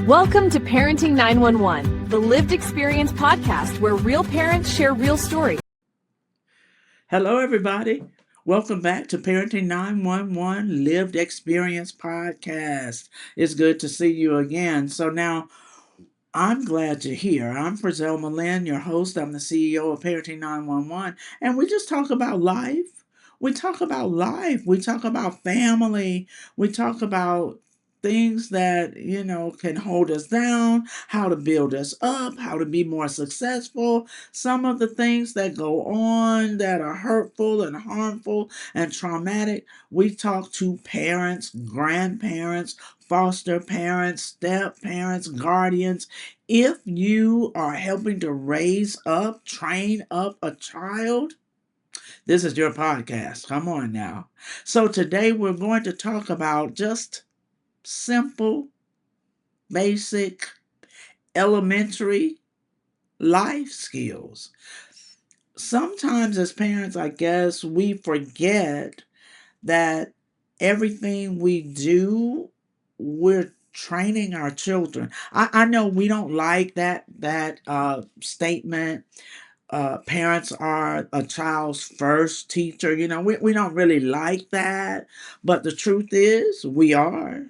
Welcome to Parenting911, the lived experience podcast where real parents share real stories. Hello, everybody. Welcome back to Parenting911 Lived Experience Podcast. It's good to see you again. So now I'm glad you're here. I'm Frizzell Malin, your host. I'm the CEO of Parenting911, and we just talk about life. We talk about life. We talk about family. We talk about things that, can hold us down, how to build us up, how to be more successful. Some of the things that go on that are hurtful and harmful and traumatic. We talk to parents, grandparents, foster parents, step parents, guardians. If you are helping to raise up, train up a child, this is your podcast. Come on now. So today we're going to talk about just simple, basic, elementary life skills. Sometimes as parents, I guess, we forget that everything we do, we're training our children. I know we don't like that statement. Parents are a child's first teacher. We don't really like that, but the truth is we are.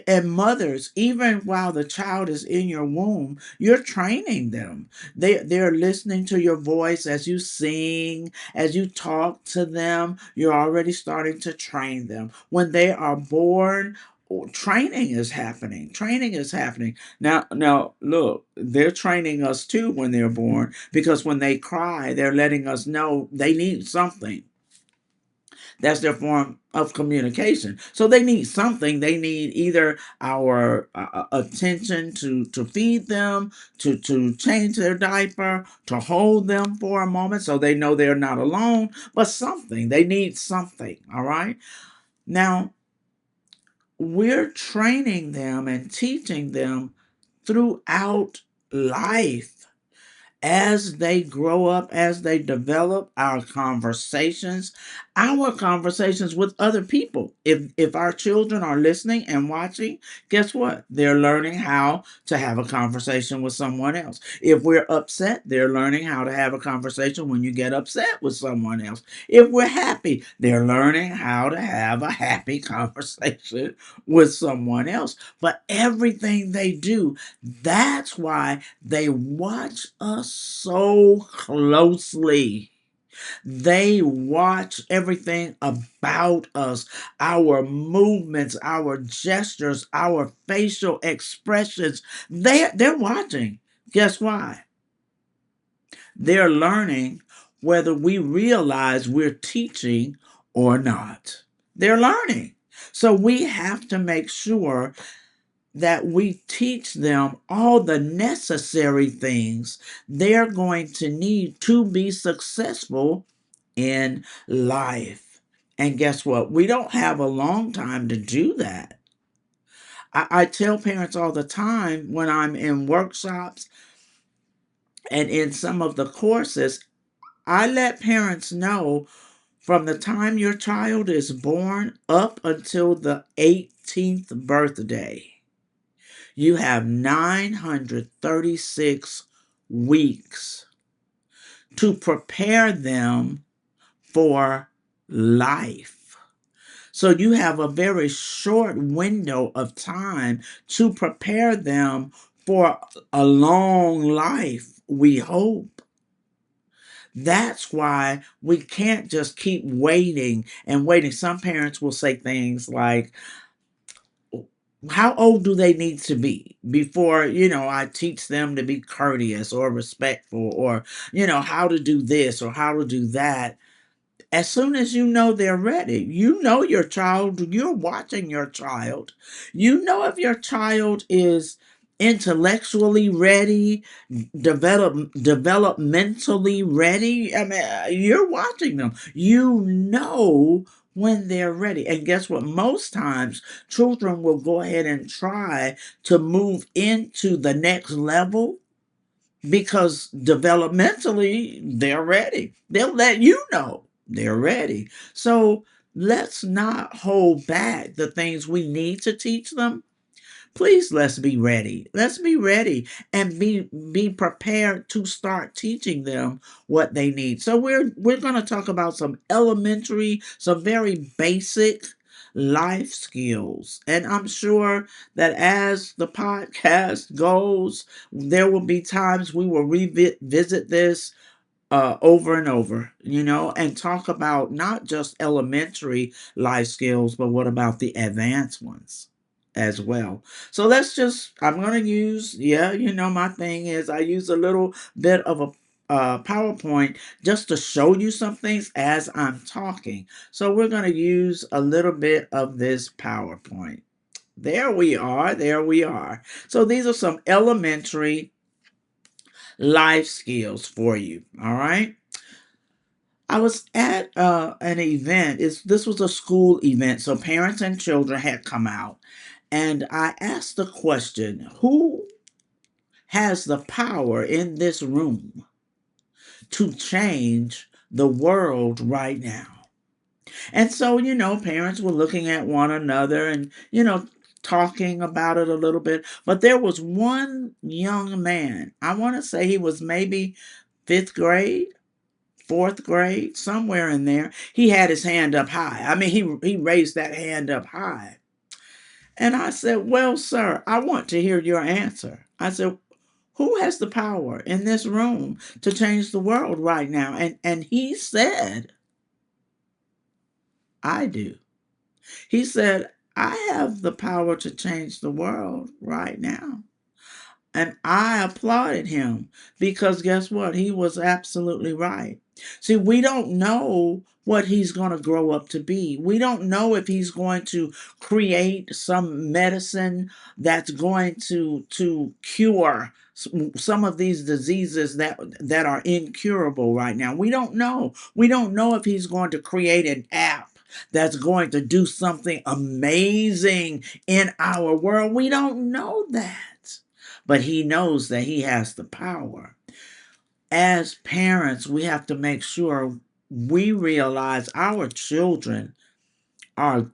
And mothers, even while the child is in your womb, you're training them. They're listening to your voice as you sing, as you talk to them. You're already starting to train them. When they are born, training is happening. Training is happening. Now, look, they're training us too when they're born, because when they cry, they're letting us know they need something. That's their form of communication. So they need something. They need either our attention to feed them, to change their diaper, to hold them for a moment so they know they're not alone, but something. They need something, all right? Now, we're training them and teaching them throughout life. As they grow up, as they develop, our conversations with other people. If our children are listening and watching, guess what? They're learning how to have a conversation with someone else. If we're upset, they're learning how to have a conversation when you get upset with someone else. If we're happy, they're learning how to have a happy conversation with someone else. But everything they do, that's why they watch us so closely. They watch everything about us, our movements, our gestures, our facial expressions. They're watching. Guess why? They're learning whether we realize we're teaching or not. They're learning. So we have to make sure that we teach them all the necessary things they're going to need to be successful in life. And guess what? We don't have a long time to do that. I tell parents all the time when I'm in workshops and in some of the courses, I let parents know from the time your child is born up until the 18th birthday, you have 936 weeks to prepare them for life. So you have a very short window of time to prepare them for a long life, we hope. That's why we can't just keep waiting and waiting. Some parents will say things like, how old do they need to be before, I teach them to be courteous or respectful, or, how to do this or how to do that? As soon as you know they're ready, you know your child, you're watching your child. You know if your child is intellectually ready, developmentally ready. I mean, you're watching them. You know when they're ready. And guess what? Most times, children will go ahead and try to move into the next level because developmentally they're ready. They'll let you know they're ready. So let's not hold back the things we need to teach them, Please, let's be ready. Let's be ready and be prepared to start teaching them what they need. So we're going to talk about some elementary, some very basic life skills. And I'm sure that as the podcast goes, there will be times we will revisit this over and over, and talk about not just elementary life skills, but what about the advanced ones as well. So I'm going to use, my thing is I use a little bit of a PowerPoint just to show you some things as I'm talking. So we're going to use a little bit of this PowerPoint. There we are. There we are. So these are some elementary life skills for you. All right. I was at an event. This was a school event, so parents and children had come out, and I asked the question: Who has the power in this room to change the world right now? And so, parents were looking at one another and talking about it a little bit. But there was one young man. I want to say he was maybe fifth grade, fourth grade, somewhere in there. He had his hand up high. I mean, he raised that hand up high. And I said, "Well, sir, I want to hear your answer." I said, "Who has the power in this room to change the world right now?" And he said, "I do." He said, "I have the power to change the world right now." And I applauded him because guess what? He was absolutely right. See, we don't know what he's going to grow up to be. We don't know if he's going to create some medicine that's going to cure some of these diseases that are incurable right now. We don't know. We don't know if he's going to create an app that's going to do something amazing in our world. We don't know that, but he knows that he has the power. As parents, we have to make sure we realize our children are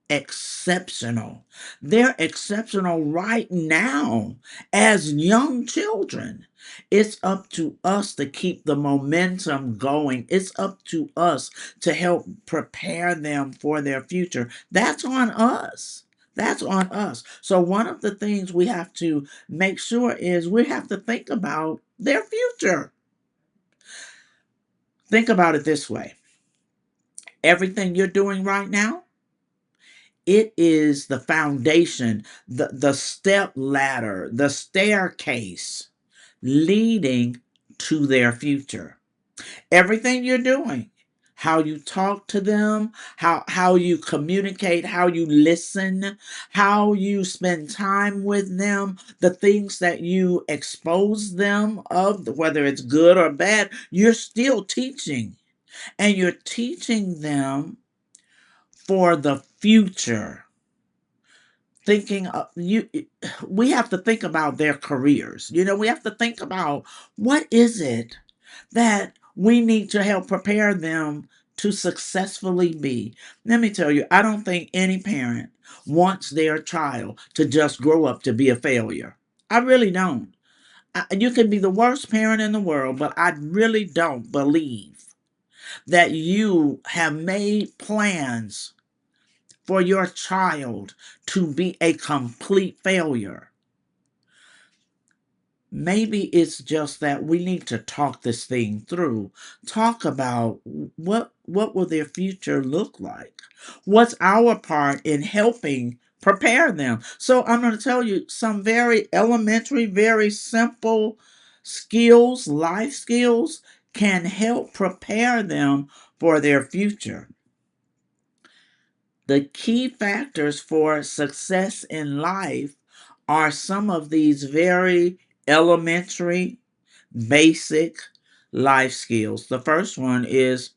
exceptional. They're exceptional right now as young children. It's up to us to keep the momentum going. It's up to us to help prepare them for their future. That's on us. That's on us. So, one of the things we have to make sure is we have to think about their future. Think about it this way: everything you're doing right now, it is the foundation, the step ladder, the staircase leading to their future. Everything you're doing, how you talk to them, how you communicate, how you listen, how you spend time with them, the things that you expose them of, whether it's good or bad, you're still teaching. And you're teaching them for the future. Thinking we have to think about their careers. We have to think about what is it that we need to help prepare them to successfully be. Let me tell you, I don't think any parent wants their child to just grow up to be a failure. I really don't. You can be the worst parent in the world, but I really don't believe that you have made plans for your child to be a complete failure. Maybe it's just that we need to talk this thing through. Talk about what will their future look like? What's our part in helping prepare them? So I'm going to tell you some very elementary, very simple skills, life skills can help prepare them for their future. The key factors for success in life are some of these very elementary, basic life skills. The first one is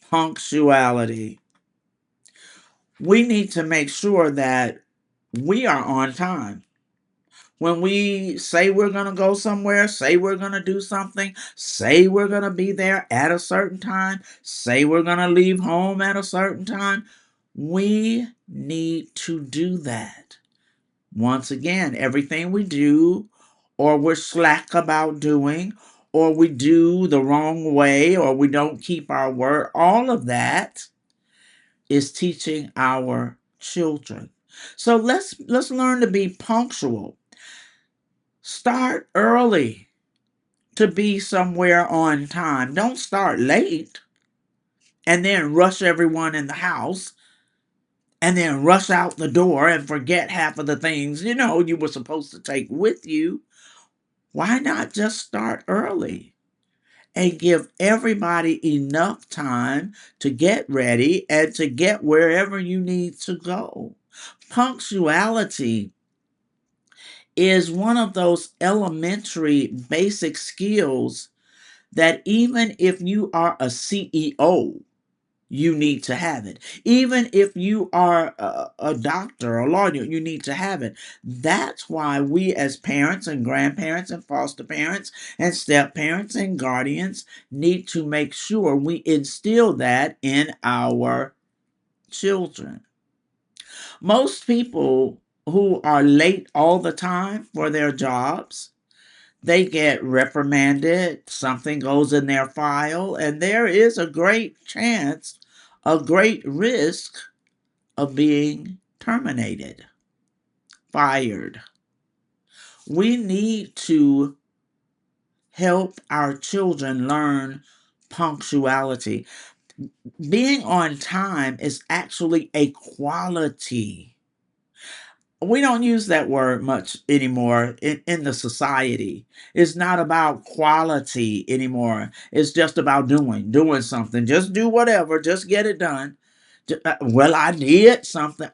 punctuality. We need to make sure that we are on time. When we say we're going to go somewhere, say we're going to do something, say we're going to be there at a certain time, say we're going to leave home at a certain time, we need to do that. Once again, everything we do, or we're slack about doing, or we do the wrong way, or we don't keep our word, all of that is teaching our children. So let's learn to be punctual. Start early to be somewhere on time. Don't start late and then rush everyone in the house and then rush out the door and forget half of the things you were supposed to take with you. Why not just start early and give everybody enough time to get ready and to get wherever you need to go? Punctuality is one of those elementary basic skills that even if you are a CEO, you need to have it. Even if you are a doctor, a lawyer, you need to have it. That's why we as parents and grandparents and foster parents and step parents and guardians need to make sure we instill that in our children. Most people who are late all the time for their jobs, they get reprimanded, something goes in their file, and there is a great chance, a great risk of being terminated, fired. We need to help our children learn punctuality. Being on time is actually a quality. We don't use that word much anymore in the society. It's not about quality anymore. It's just about doing something. Just do whatever, just get it done. Well, I did something.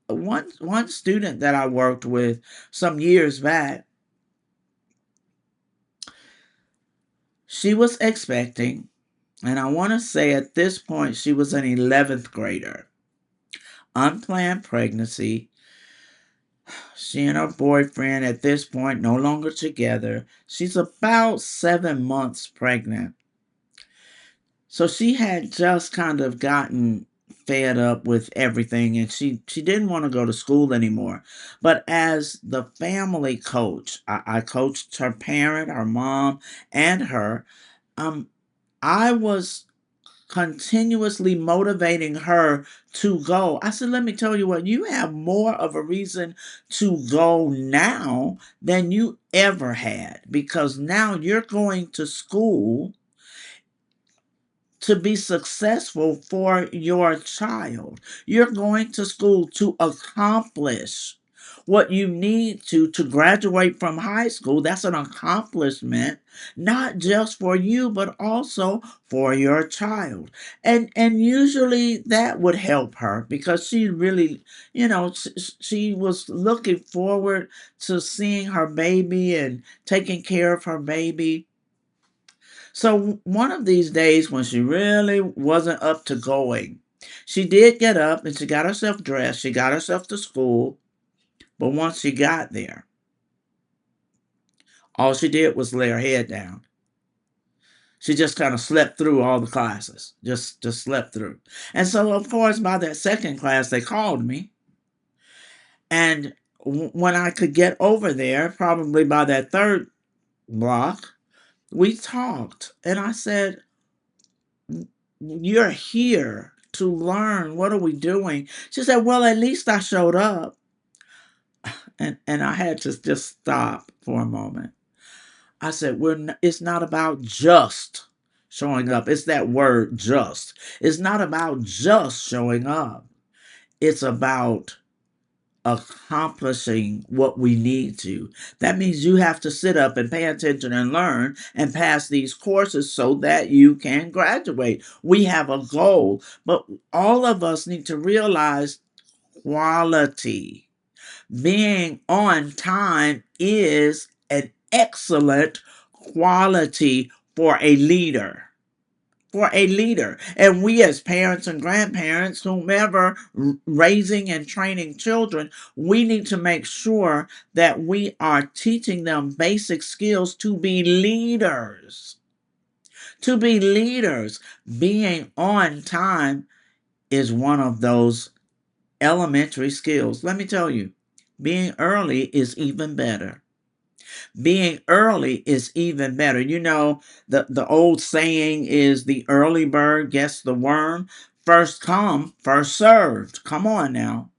One student that I worked with some years back, she was expecting, and I want to say at this point she was an 11th grader. Unplanned pregnancy. She and her boyfriend at this point no longer together. She's about 7 months pregnant. So she had just kind of gotten fed up with everything, and she didn't want to go to school anymore. But as the family coach, I coached her parent, her mom, and her. Um, I was continuously motivating her to go. I said, let me tell you what, you have more of a reason to go now than you ever had, because now you're going to school to be successful for your child. You're going to school to accomplish what you need to graduate from high school. That's an accomplishment, not just for you, but also for your child. And usually that would help her, because she really, she was looking forward to seeing her baby and taking care of her baby. So one of these days when she really wasn't up to going, she did get up and she got herself dressed. She got herself to school. But once she got there, all she did was lay her head down. She just kind of slept through all the classes, just slept through. And so, of course, by that second class, they called me. And when I could get over there, probably by that third block, we talked. And I said, you're here to learn. What are we doing? She said, well, at least I showed up. And I had to just stop for a moment. I said, it's not about just showing up. It's that word just. It's not about just showing up. It's about accomplishing what we need to. That means you have to sit up and pay attention and learn and pass these courses so that you can graduate. We have a goal, but all of us need to realize quality. Being on time is an excellent quality for a leader. For a leader. And we as parents and grandparents, whomever raising and training children, we need to make sure that we are teaching them basic skills to be leaders. To be leaders. Being on time is one of those elementary skills. Let me tell you, Being early is even better. Being early is even better. You know, the old saying is the early bird gets the worm. First come, first served. Come on now.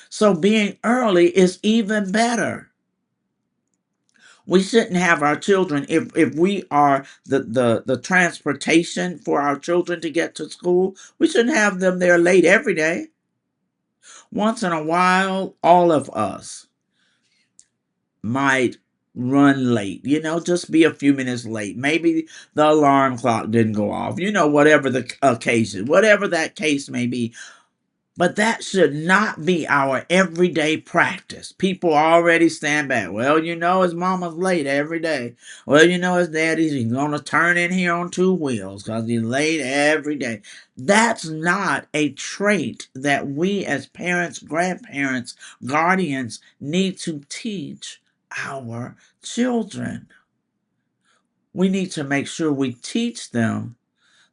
So being early is even better. We shouldn't have our children, if we are the transportation for our children to get to school, we shouldn't have them there late every day. Once in a while, all of us might run late, just be a few minutes late. Maybe the alarm clock didn't go off, whatever the occasion, whatever that case may be. But that should not be our everyday practice. People already stand back. Well, his mama's late every day. Well, his daddy's going to turn in here on two wheels because he's late every day. That's not a trait that we as parents, grandparents, guardians need to teach our children. We need to make sure we teach them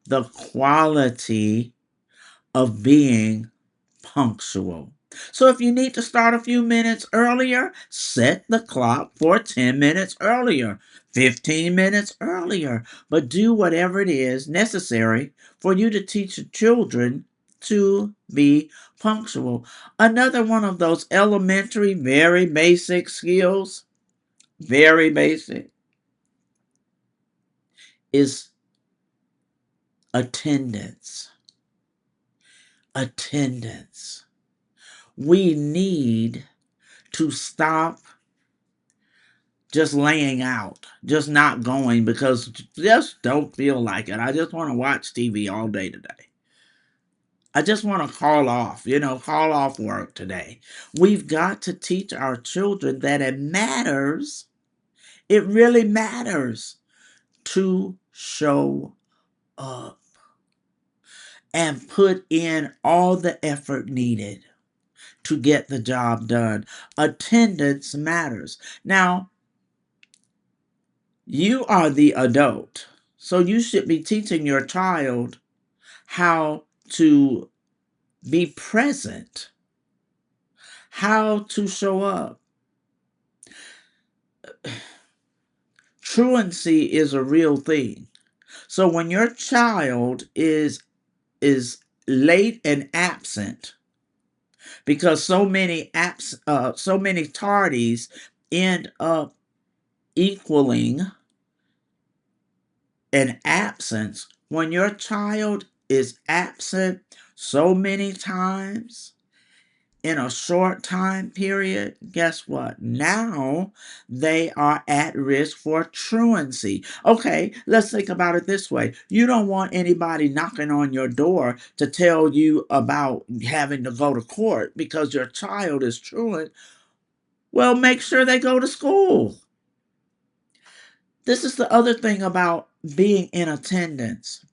the quality of being punctual. So if you need to start a few minutes earlier, set the clock for 10 minutes earlier, 15 minutes earlier, but do whatever it is necessary for you to teach your children to be punctual. Another one of those elementary, very basic skills, very basic, is attendance. Attendance. We need to stop just laying out, just not going because just don't feel like it. I just want to watch TV all day today. I just want to call off work today. We've got to teach our children that it matters. It really matters to show up and put in all the effort needed to get the job done. Attendance matters. Now, you are the adult, so you should be teaching your child how to be present, how to show up. Truancy is a real thing. So when your child is late and absent, because so many tardies end up equaling an absence. When your child is absent so many times in a short time period, guess what? Now they are at risk for truancy. Okay, let's think about it this way. You don't want anybody knocking on your door to tell you about having to go to court because your child is truant. Well, make sure they go to school. This is the other thing about being in attendance.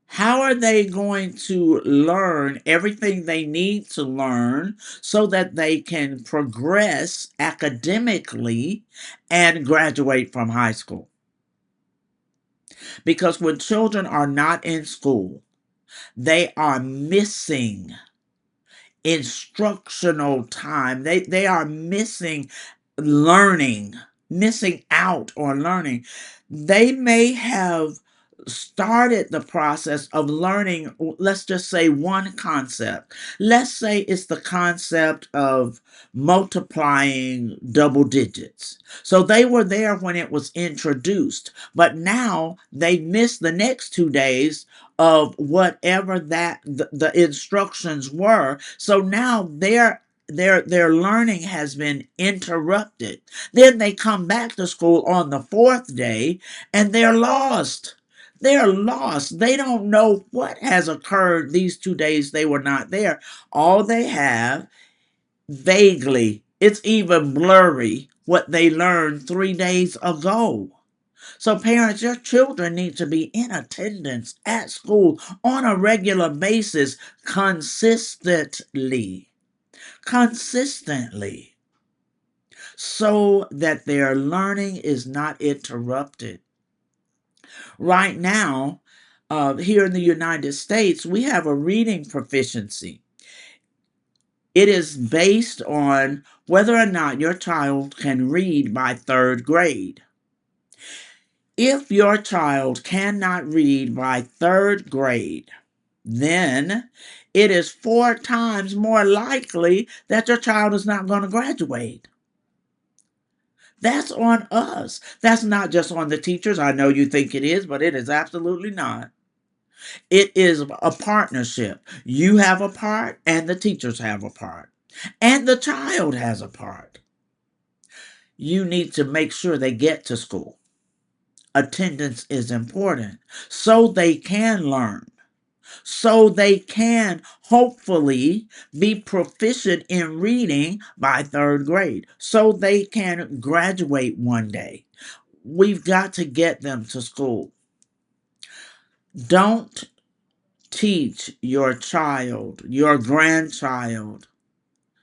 How are they going to learn everything they need to learn so that they can progress academically and graduate from high school? Because when children are not in school, they are missing instructional time. They are missing learning, missing out on learning. They may have started the process of learning, let's just say one concept. Let's say it's the concept of multiplying double digits. So they were there when it was introduced, but now they missed the next 2 days of whatever the instructions were. So now their learning has been interrupted. Then they come back to school on the fourth day and they're lost. They're lost. They don't know what has occurred these 2 days they were not there. All they have, vaguely, it's even blurry, what they learned 3 days ago. So parents, your children need to be in attendance at school on a regular basis, consistently, so that their learning is not interrupted. Right now, here in the United States, we have a reading proficiency. It is based on whether or not your child can read by third grade. If your child cannot read by third grade, then it is 4 times more likely that your child is not going to graduate. That's on us. That's not just on the teachers. I know you think it is, but it is absolutely not. It is a partnership. You have a part, and the teachers have a part, and the child has a part. You need to make sure they get to school. Attendance is important so they can learn, so they can hopefully be proficient in reading by third grade, so they can graduate one day. We've got to get them to school. Don't teach your child, your grandchild,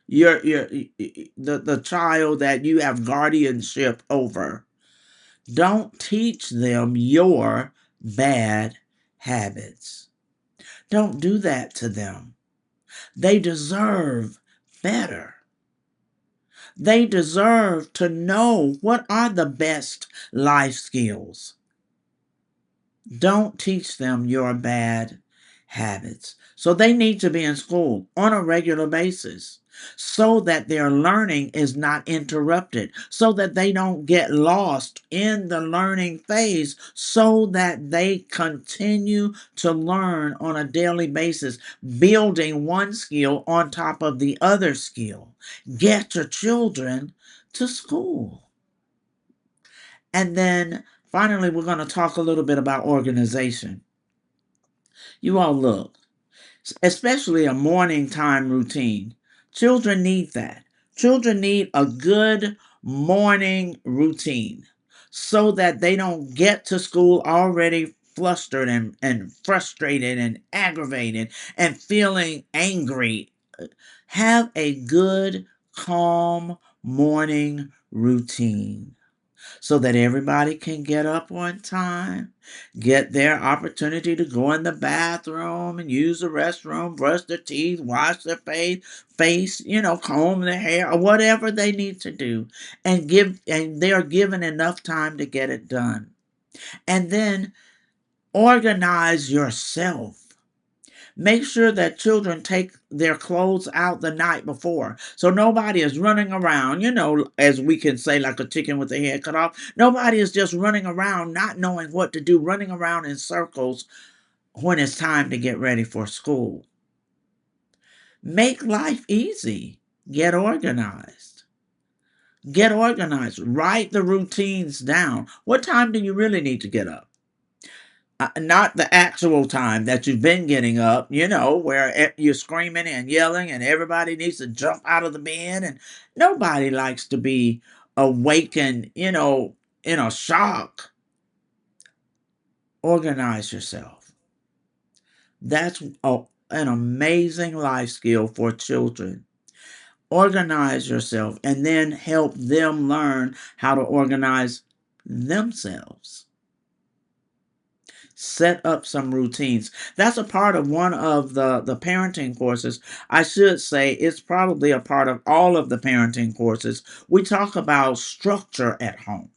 your the child that you have guardianship over. Don't teach them your bad habits. Don't do that to them. They deserve better. They deserve to know what are the best life skills. Don't teach them your bad habits. So they need to be in school on a regular basis so that their learning is not interrupted, so that they don't get lost in the learning phase, so that they continue to learn on a daily basis, building one skill on top of the other skill. Get your children to school. And then finally, we're going to talk a little bit about organization. You all look, especially a morning time routine. Children need that. Children need a good morning routine so that they don't get to school already flustered and frustrated and aggravated and feeling angry. Have a good, calm morning routine so that everybody can get up on time, get their opportunity to go in the bathroom and use the restroom, brush their teeth, wash their face, comb their hair, or whatever they need to do, and they are given enough time to get it done. And then organize yourself. Make sure that children take their clothes out the night before. So nobody is running around, as we can say, like a chicken with their head cut off. Nobody is just running around not knowing what to do, running around in circles when it's time to get ready for school. Make life easy. Get organized. Get organized. Write the routines down. What time do you really need to get up? Not the actual time that you've been getting up, where you're screaming and yelling and everybody needs to jump out of the bed, and nobody likes to be awakened, in a shock. Organize yourself. That's an amazing life skill for children. Organize yourself and then help them learn how to organize themselves. Set up some routines. That's a part of one of the parenting courses. I should say it's probably a part of all of the parenting courses. We talk about structure at home.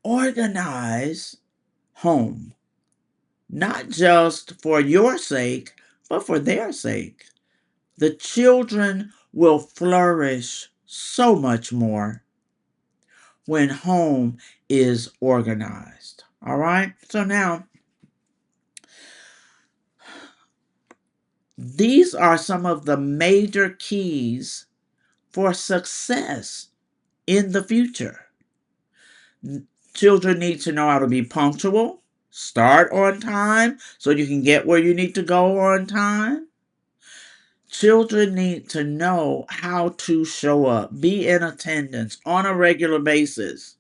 Organize home, not just for your sake, but for their sake. The children will flourish so much more when home is organized. All right? So now, these are some of the major keys for success in the future. Children need to know how to be punctual, start on time so you can get where you need to go on time. Children need to know how to show up, be in attendance on a regular basis.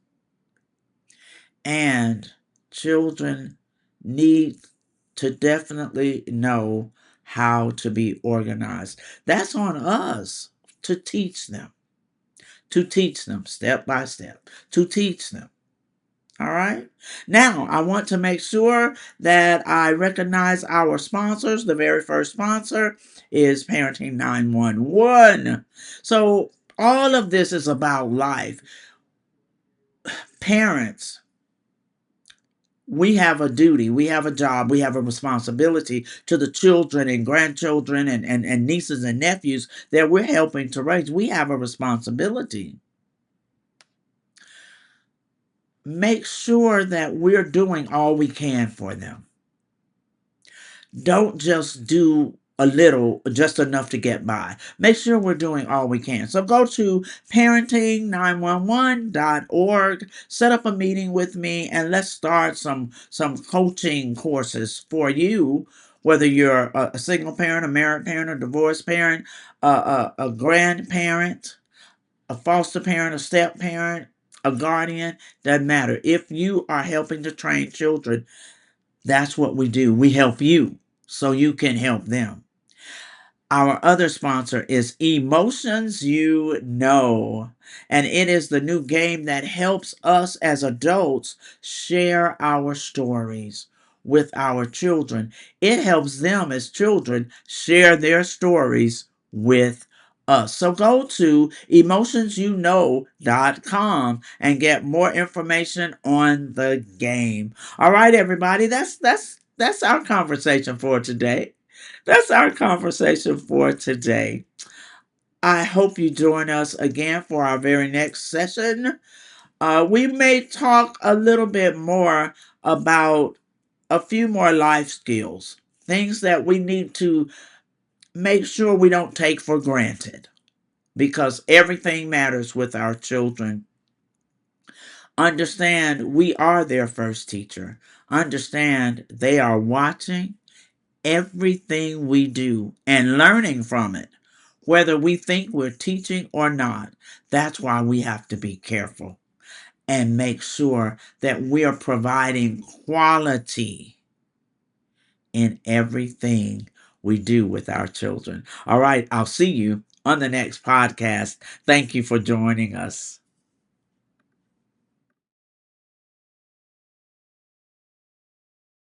And children need to definitely know how to be organized. That's on us to teach them step by step, to teach them. All right. Now, I want to make sure that I recognize our sponsors. The very first sponsor is Parenting911. So, all of this is about life. Parents, we have a duty, we have a job, we have a responsibility to the children and grandchildren and nieces and nephews that we're helping to raise. We have a responsibility. Make sure that we're doing all we can for them. Don't just do a little, just enough to get by. Make sure we're doing all we can. So go to parenting911.org, set up a meeting with me, and let's start some coaching courses for you, whether you're a single parent, a married parent, a divorced parent, a grandparent, a foster parent, a step parent, a guardian. Doesn't matter. If you are helping to train children, that's what we do. We help you so you can help them. Our other sponsor is Emotions You Know, and it is the new game that helps us as adults share our stories with our children. It helps them as children share their stories with us. So go to emotionsyouknow.com and get more information on the game. All right, everybody, that's our conversation for today. That's our conversation for today. I hope you join us again for our very next session. We may talk a little bit more about a few more life skills, things that we need to make sure we don't take for granted because everything matters with our children. Understand we are their first teacher. Understand they are watching everything we do and learning from it, whether we think we're teaching or not. That's why we have to be careful and make sure that we are providing quality in everything we do with our children. All right, I'll see you on the next podcast. Thank you for joining us.